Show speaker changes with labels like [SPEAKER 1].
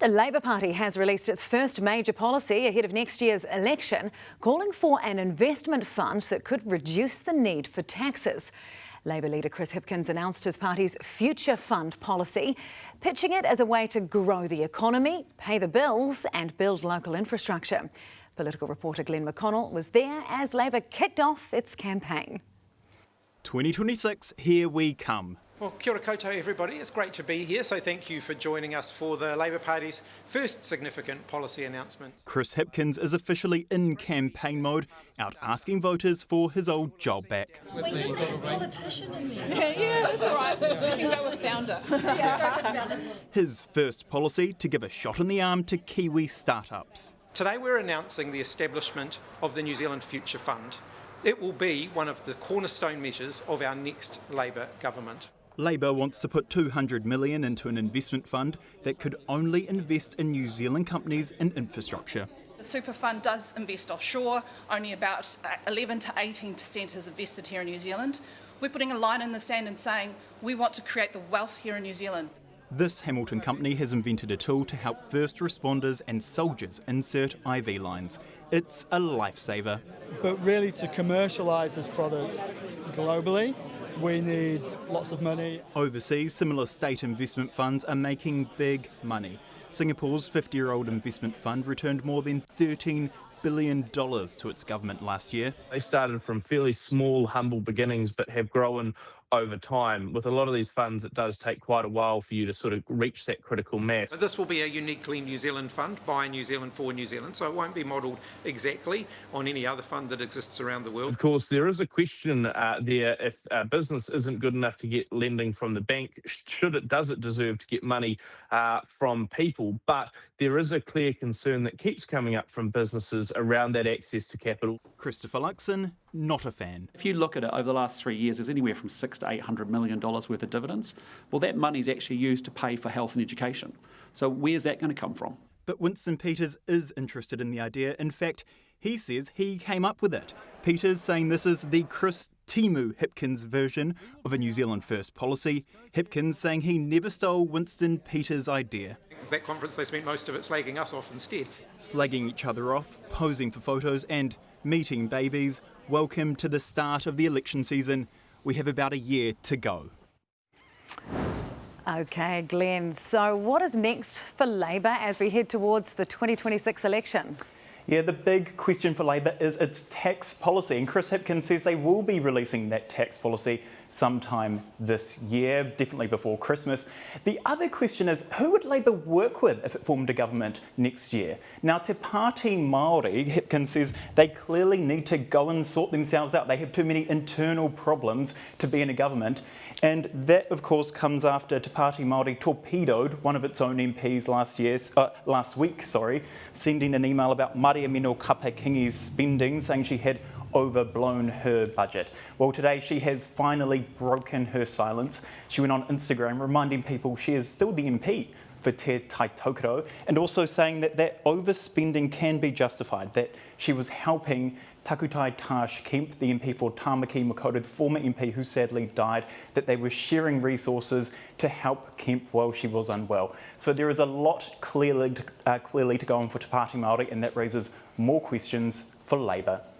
[SPEAKER 1] The Labor Party has released its first major policy ahead of next year's election, calling for an investment fund that could reduce the need for taxes. Labor leader Chris Hipkins announced his party's Future Fund policy, pitching it as a way to grow the economy, pay the bills and build local infrastructure. Political reporter Glenn McConnell was there as Labor kicked off its campaign.
[SPEAKER 2] 2026, here we come.
[SPEAKER 3] Well, kia ora koutou everybody, it's great to be here, so thank you for joining us for the Labor Party's first significant policy announcement.
[SPEAKER 2] Chris Hipkins is officially in campaign mode, out asking voters for his old job back.
[SPEAKER 4] We didn't have a politician in there.
[SPEAKER 5] Yeah, that's all right. We can go with founder.
[SPEAKER 2] His first policy to give a shot in the arm to Kiwi startups.
[SPEAKER 3] Today we're announcing the establishment of the New Zealand Future Fund. It will be one of the cornerstone measures of our next Labor government.
[SPEAKER 2] Labor wants to put $200 million into an investment fund that could only invest in New Zealand companies and infrastructure.
[SPEAKER 5] The super fund does invest offshore. Only about 11 to 18% is invested here in New Zealand. We're putting a line in the sand and saying we want to create the wealth here in New Zealand.
[SPEAKER 2] This Hamilton company has invented a tool to help first responders and soldiers insert IV lines. It's a lifesaver.
[SPEAKER 6] But really, to commercialise this product globally, we need lots of money.
[SPEAKER 2] Overseas, similar state investment funds are making big money. Singapore's 50-year-old investment fund returned more than $13 billion to its government last year.
[SPEAKER 7] They started from fairly small, humble beginnings, but have grown over time. With a lot of these funds, it does take quite a while for you to sort of reach that critical mass.
[SPEAKER 3] This will be a uniquely New Zealand fund, by New Zealand for New Zealand, so it won't be modelled exactly on any other fund that exists around the world.
[SPEAKER 7] Of course, there is a question there if a business isn't good enough to get lending from the bank, does it deserve to get money from people? But there is a clear concern that keeps coming up from businesses around that access to capital.
[SPEAKER 2] Christopher Luxon, not a fan.
[SPEAKER 8] If you look at it over the last 3 years, there's anywhere from $600 to $800 million worth of dividends. Well, that money is actually used to pay for health and education. So where's that going to come from?
[SPEAKER 2] But Winston Peters is interested in the idea. In fact, he says he came up with it. Peters saying this is the Chris Timu Hipkins version of a New Zealand First policy. Hipkins saying he never stole Winston Peters' idea.
[SPEAKER 3] That conference, they spent most of it slagging us off instead.
[SPEAKER 2] Slagging each other off, posing for photos and meeting babies. Welcome to the start of the election season. We have about a year to go.
[SPEAKER 1] OK, Glenn, so what is next for Labor as we head towards the 2026 election?
[SPEAKER 9] Yeah, the big question for Labor is its tax policy, and Chris Hipkins says they will be releasing that tax policy sometime this year, definitely before Christmas. The other question is, who would Labor work with if it formed a government next year? Now, Te Pāti Māori, Hipkins says they clearly need to go and sort themselves out. They have too many internal problems to be in a government. And that, of course, comes after Te Pāti Māori torpedoed one of its own MPs last week, sending an email about Maria Mino Kapakingi's spending, saying she had overblown her budget. Well, today she has finally broken her silence. She went on Instagram reminding people she is still the MP for Te Tai Tokoro, and also saying that that overspending can be justified, that she was helping Takutai Tash Kemp, the MP for Tāmaki Makaurau, the former MP who sadly died, that they were sharing resources to help Kemp while she was unwell. So there is a lot clearly to go on for Te Pāti Māori, and that raises more questions for Labor.